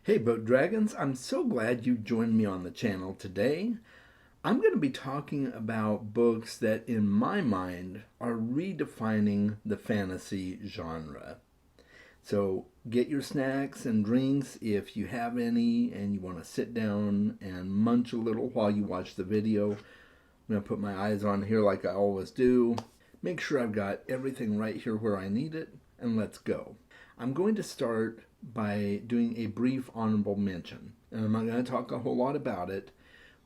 Hey Boat Dragons, I'm so glad you joined me on the channel today. I'm going to be talking about books that, in my mind, are redefining the fantasy genre. So get your snacks and drinks if you have any and you want to sit down and munch a little while you watch the video. I'm going to put my eyes on here like I always do. Make sure I've got everything right here where I need it, and let's go. I'm going to start by doing a brief honorable mention. And I'm not going to talk a whole lot about it,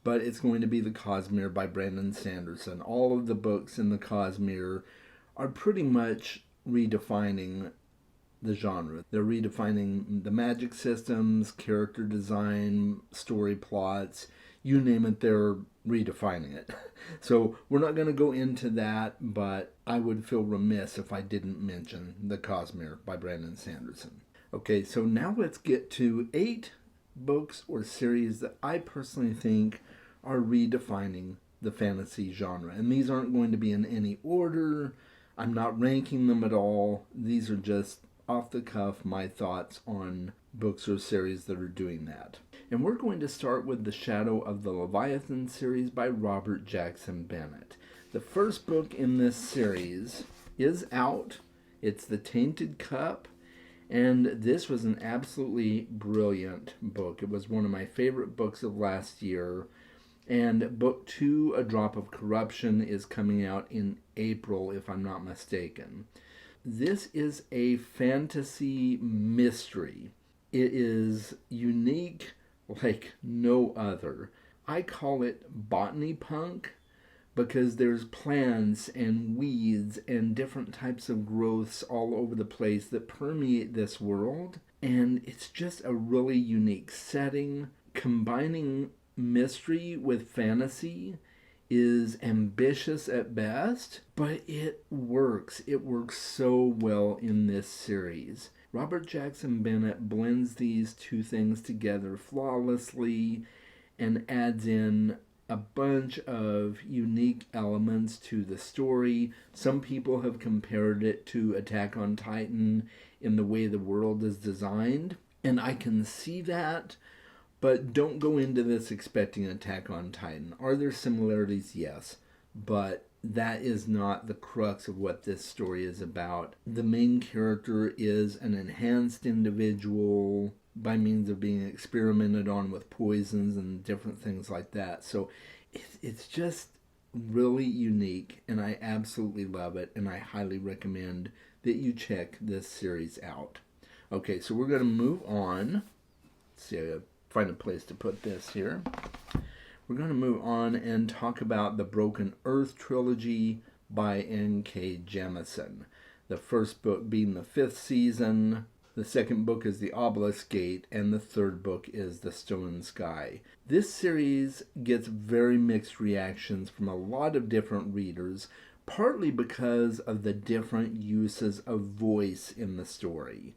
but it's going to be The Cosmere by Brandon Sanderson. All of the books in The Cosmere are pretty much redefining the genre. They're redefining the magic systems, character design, story plots, you name it, they're redefining it. So we're not going to go into that, but I would feel remiss if I didn't mention The Cosmere by Brandon Sanderson. Okay, so now let's get to 8 books or series that I personally think are redefining the fantasy genre. And these aren't going to be in any order. I'm not ranking them at all. These are just off the cuff my thoughts on books or series that are doing that. And we're going to start with The Shadow of the Leviathan series by Robert Jackson Bennett. The first book in this series is out. It's The Tainted Cup. And this was an absolutely brilliant book. It was one of my favorite books of last year. And book 2, A Drop of Corruption, is coming out in April, if I'm not mistaken. This is a fantasy mystery. It is unique like no other. I call it botany punk because there's plants and weeds and different types of growths all over the place that permeate this world. And it's just a really unique setting. Combining mystery with fantasy is ambitious at best, but it works. It works so well in this series. Robert Jackson Bennett blends these two things together flawlessly and adds in a bunch of unique elements to the story. Some people have compared it to Attack on Titan in the way the world is designed, and I can see that, but don't go into this expecting Attack on Titan. Are there similarities? Yes, but that is not the crux of what this story is about. The main character is an enhanced individual by means of being experimented on with poisons and different things like that. So it's just really unique, and I absolutely love it, and I highly recommend that you check this series out. Okay, so we're going to move on. Let's see, I gotta find a place to put this here. We're going to move on and talk about the Broken Earth trilogy by N.K. Jemisin. The first book being the 5th season, the second book is The Obelisk Gate, and the third book is The Stone Sky. This series gets very mixed reactions from a lot of different readers, partly because of the different uses of voice in the story.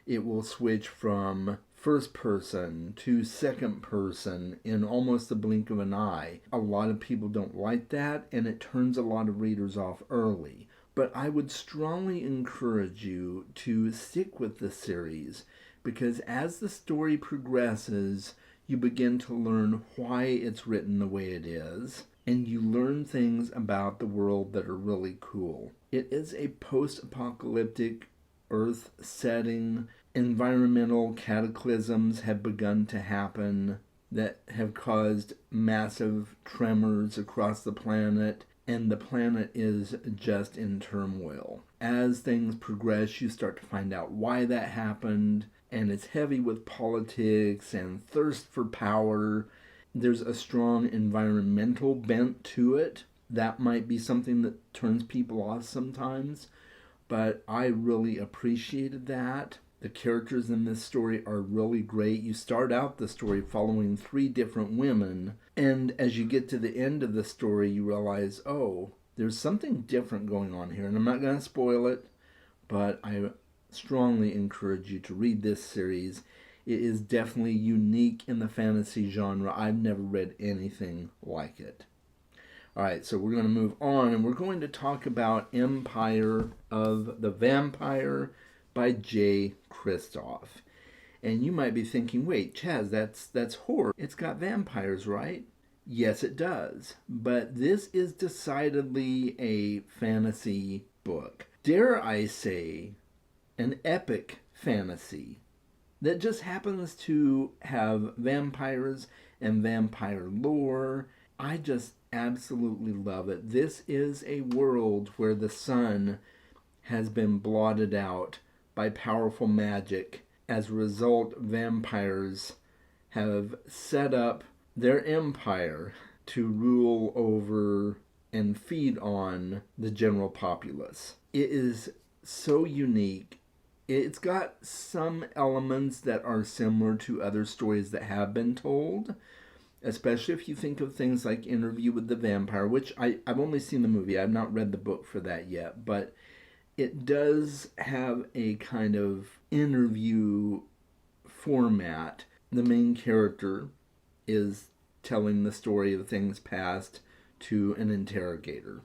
It will switch from first person to second person in almost the blink of an eye. A lot of people don't like that, and it turns a lot of readers off early. But I would strongly encourage you to stick with the series, because as the story progresses, you begin to learn why it's written the way it is, and you learn things about the world that are really cool. It is a post-apocalyptic Earth setting. Environmental cataclysms have begun to happen that have caused massive tremors across the planet, and the planet is just in turmoil. As things progress, you start to find out why that happened, and it's heavy with politics and thirst for power. There's a strong environmental bent to it. That might be something that turns people off sometimes, but I really appreciated that. The characters in this story are really great. You start out the story following 3 different women, and as you get to the end of the story, you realize, oh, there's something different going on here. And I'm not going to spoil it, but I strongly encourage you to read this series. It is definitely unique in the fantasy genre. I've never read anything like it. All right, so we're going to move on, and we're going to talk about Empire of the Vampire by Jay Kristoff. And you might be thinking, wait, Chaz, that's horror. It's got vampires, right? Yes, it does. But this is decidedly a fantasy book. Dare I say, an epic fantasy that just happens to have vampires and vampire lore. I just absolutely love it. This is a world where the sun has been blotted out by powerful magic. As a result, vampires have set up their empire to rule over and feed on the general populace. It is so unique. It's got some elements that are similar to other stories that have been told, especially if you think of things like Interview with the Vampire, which I've only seen the movie. I've not read the book for that yet, but it does have a kind of interview format. The main character is telling the story of things past to an interrogator.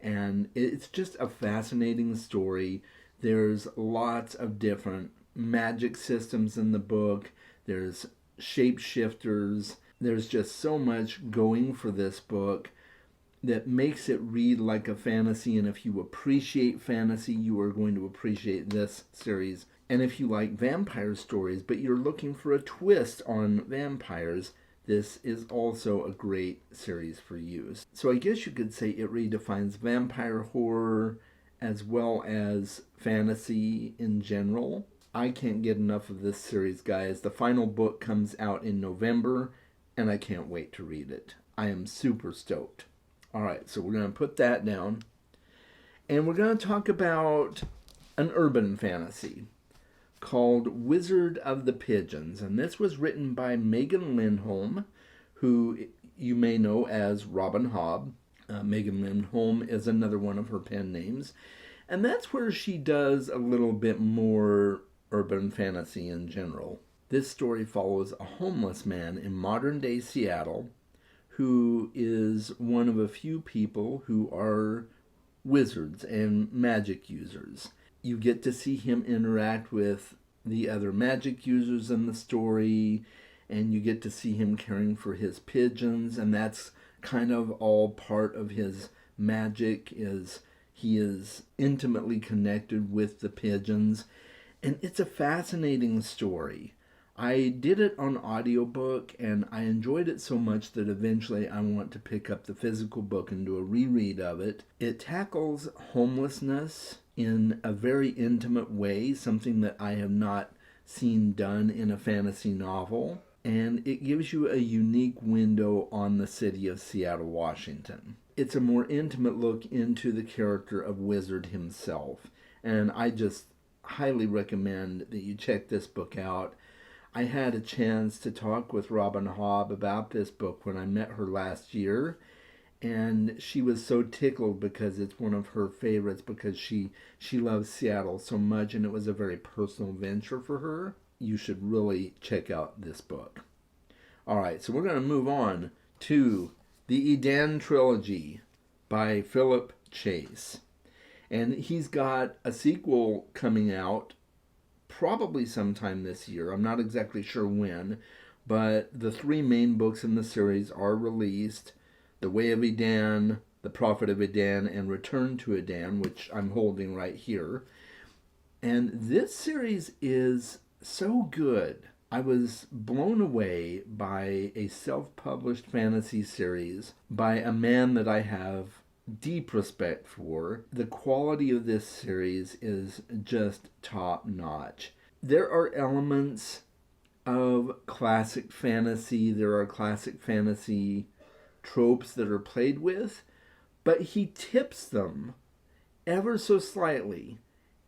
And it's just a fascinating story. There's lots of different magic systems in the book. There's shapeshifters. There's just so much going for this book that makes it read like a fantasy. And if you appreciate fantasy, you are going to appreciate this series. And if you like vampire stories, but you're looking for a twist on vampires, this is also a great series for you. So I guess you could say it redefines vampire horror as well as fantasy in general. I can't get enough of this series, guys. The final book comes out in November, and I can't wait to read it. I am super stoked. All right, so we're going to put that down. And we're going to talk about an urban fantasy called Wizard of the Pigeons. And this was written by Megan Lindholm, who you may know as Robin Hobb. Megan Lindholm is another one of her pen names. And that's where she does a little bit more urban fantasy in general. This story follows a homeless man in modern-day Seattle who is one of a few people who are wizards and magic users. You get to see him interact with the other magic users in the story, and you get to see him caring for his pigeons, and that's kind of all part of his magic. Is he is intimately connected with the pigeons, and it's a fascinating story. I did it on audiobook, and I enjoyed it so much that eventually I want to pick up the physical book and do a reread of it. It tackles homelessness in a very intimate way, something that I have not seen done in a fantasy novel. And it gives you a unique window on the city of Seattle, Washington. It's a more intimate look into the character of Wizard himself. And I just highly recommend that you check this book out. I had a chance to talk with Robin Hobb about this book when I met her last year, and she was so tickled because it's one of her favorites because she loves Seattle so much, and it was a very personal venture for her. You should really check out this book. All right, so we're going to move on to the Eden Trilogy by Philip Chase. And he's got a sequel coming out probably sometime this year. I'm not exactly sure when, but the three main books in the series are released: The Way of Eden, The Prophet of Eden, and Return to Eden, which I'm holding right here. And this series is so good. I was blown away by a self-published fantasy series by a man that I have deep respect for. The quality of this series is just top notch. There are elements of classic fantasy. There are classic fantasy tropes that are played with, but he tips them ever so slightly.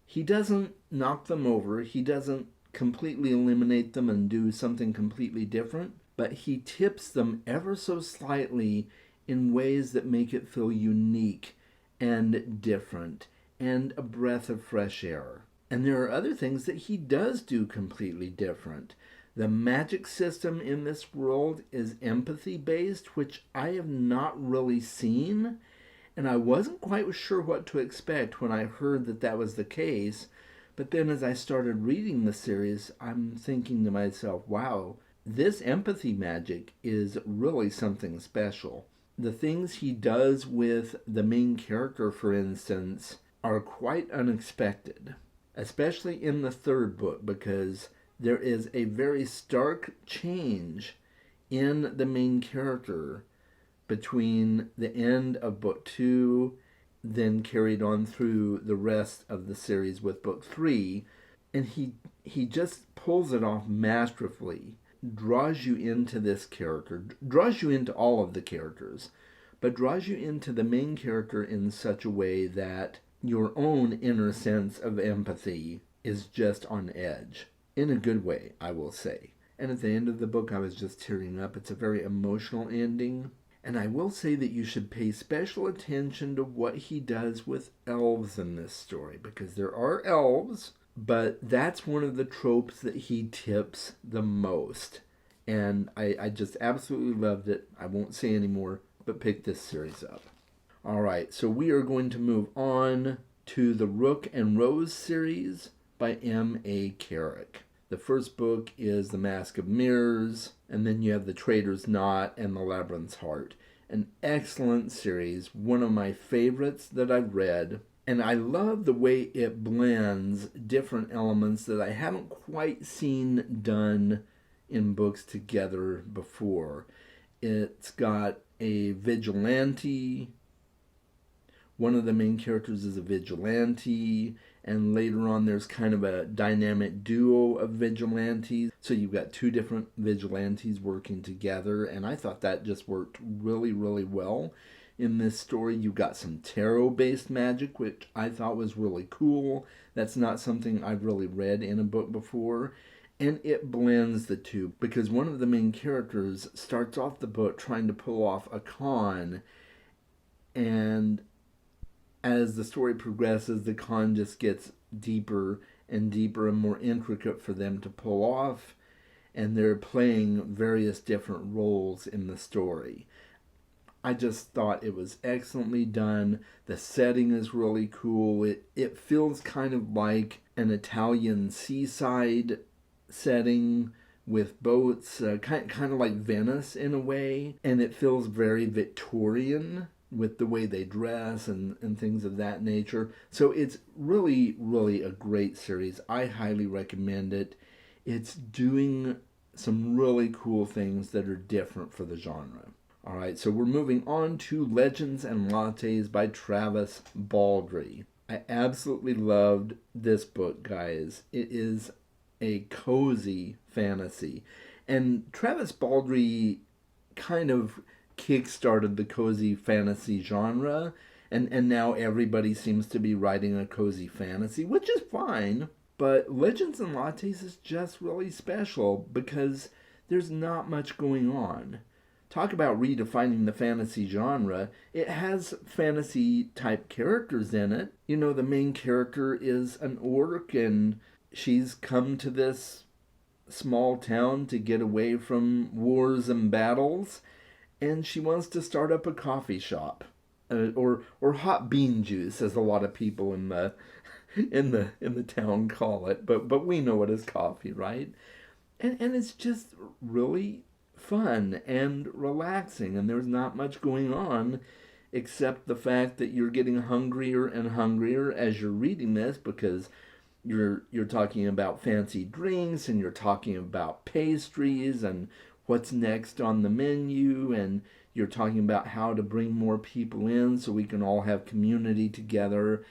He doesn't knock them over. He doesn't completely eliminate them and do something completely different, but he tips them ever so slightly in ways that make it feel unique and different and a breath of fresh air. And there are other things that he does do completely different. The magic system in this world is empathy-based, which I have not really seen, and I wasn't quite sure what to expect when I heard that that was the case, But then as I started reading the series, I'm thinking to myself, wow, this empathy magic is really something special. The things he does with the main character, for instance, are quite unexpected, especially in the third book, because there is a very stark change in the main character between the end of book two, then carried on through the rest of the series with book three, and he just pulls it off masterfully, draws you into this character, draws you into all of the characters, but draws you into the main character in such a way that your own inner sense of empathy is just on edge. In a good way, I will say. And at the end of the book, I was just tearing up. It's a very emotional ending. And I will say that you should pay special attention to what he does with elves in this story, because there are elves, but that's one of the tropes that he tips the most. And I just absolutely loved it. I won't say any more, but pick this series up. All right, so we are going to move on to the Rook and Rose series by M.A. Carrick. The first book is The Mask of Mirrors, and then you have The Traitor's Knot and The Labyrinth's Heart. An excellent series, one of my favorites that I've read, and I love the way it blends different elements that I haven't quite seen done in books together before. It's got a vigilante. One of the main characters is a vigilante, and later on there's kind of a dynamic duo of vigilantes. So you've got two different vigilantes working together, and I thought that just worked really, really well. In this story, you've got some tarot-based magic, which I thought was really cool. That's not something I've really read in a book before. And it blends the two, because one of the main characters starts off the book trying to pull off a con, and as the story progresses, the con just gets deeper and deeper and more intricate for them to pull off, and they're playing various different roles in the story. I just thought it was excellently done. The setting is really cool. It feels kind of like an Italian seaside setting with boats, kind of like Venice in a way, and it feels very Victorian with the way they dress and things of that nature. So it's really, really a great series. I highly recommend it. It's doing some really cool things that are different for the genre. All right, so we're moving on to Legends and Lattes by Travis Baldree. I absolutely loved this book, guys. It is a cozy fantasy. And Travis Baldree kind of kick-started the cozy fantasy genre, and now everybody seems to be writing a cozy fantasy, which is fine, but Legends and Lattes is just really special because there's not much going on. Talk about redefining the fantasy genre. It has fantasy type characters in it. You know, the main character is an orc, and she's come to this small town to get away from wars and battles, and she wants to start up a coffee shop, or hot bean juice, as a lot of people in the town call it. But we know it as coffee, right? And it's just really fun and relaxing, and there's not much going on except the fact that you're getting hungrier and hungrier as you're reading this, because you're talking about fancy drinks, and you're talking about pastries and what's next on the menu, and you're talking about how to bring more people in so we can all have community together.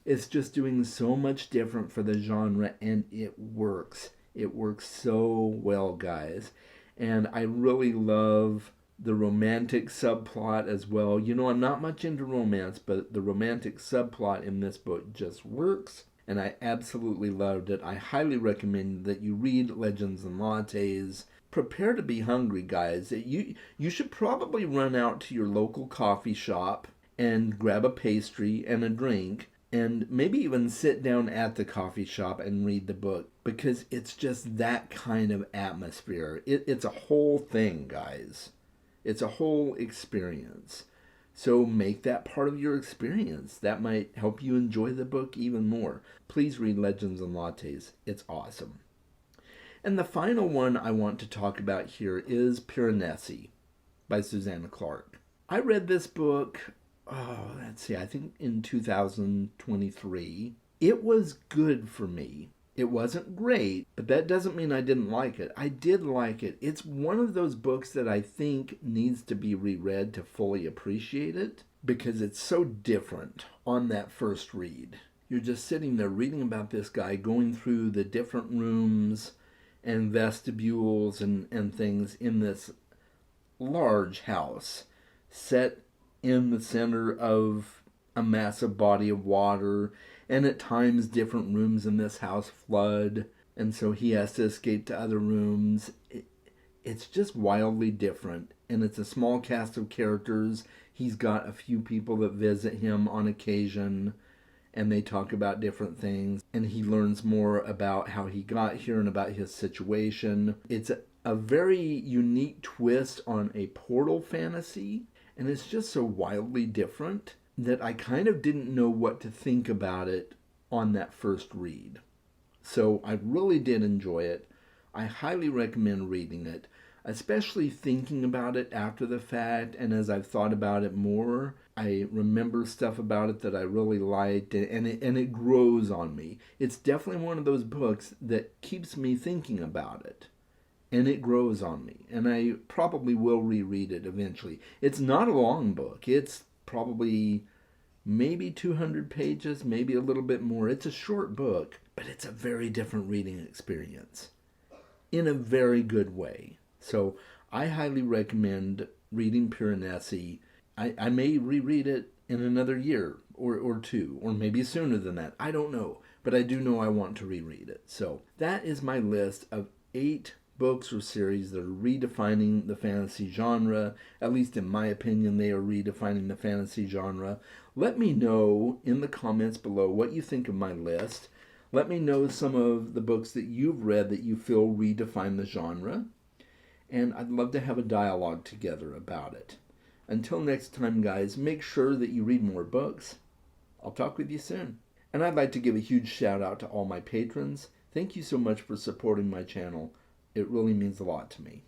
It's just doing so much different for the genre, and it works. It works so well, guys. And I really love the romantic subplot as well. You know, I'm not much into romance, but the romantic subplot in this book just works, and I absolutely loved it. I highly recommend that you read Legends and Lattes. Prepare to be hungry, guys. You should probably run out to your local coffee shop and grab a pastry and a drink, and maybe even sit down at the coffee shop and read the book, because it's just that kind of atmosphere. It's a whole thing, guys. It's a whole experience. So make that part of your experience. That might help you enjoy the book even more. Please read Legends and Lattes. It's awesome. And the final one I want to talk about here is Piranesi by Susanna Clark. I read this book, I think in 2023. It was good for me. It wasn't great, but that doesn't mean I didn't like it. I did like it. It's one of those books that I think needs to be reread to fully appreciate it because it's so different on that first read. You're just sitting there reading about this guy going through the different rooms and vestibules and things in this large house set in the center of a massive body of water, and at times different rooms in this house flood, and so he has to escape to other rooms. It's just wildly different, and it's a small cast of characters. He's got a few people that visit him on occasion, and they talk about different things, and he learns more about how he got here and about his situation. It's a very unique twist on a portal fantasy, and it's just so wildly different that I kind of didn't know what to think about it on that first read. So I really did enjoy it. I highly recommend reading it, especially thinking about it after the fact, and as I've thought about it more, I remember stuff about it that I really liked, and it grows on me. It's definitely one of those books that keeps me thinking about it, and it grows on me, and I probably will reread it eventually. It's not a long book. It's probably maybe 200 pages, maybe a little bit more. It's a short book, but it's a very different reading experience in a very good way. So I highly recommend reading Piranesi. I may reread it in another year or two, or maybe sooner than that. I don't know, but I do know I want to reread it. So that is my list of 8 books or series that are redefining the fantasy genre. At least in my opinion, they are redefining the fantasy genre. Let me know in the comments below what you think of my list. Let me know some of the books that you've read that you feel redefine the genre. And I'd love to have a dialogue together about it. Until next time, guys, make sure that you read more books. I'll talk with you soon. And I'd like to give a huge shout out to all my patrons. Thank you so much for supporting my channel. It really means a lot to me.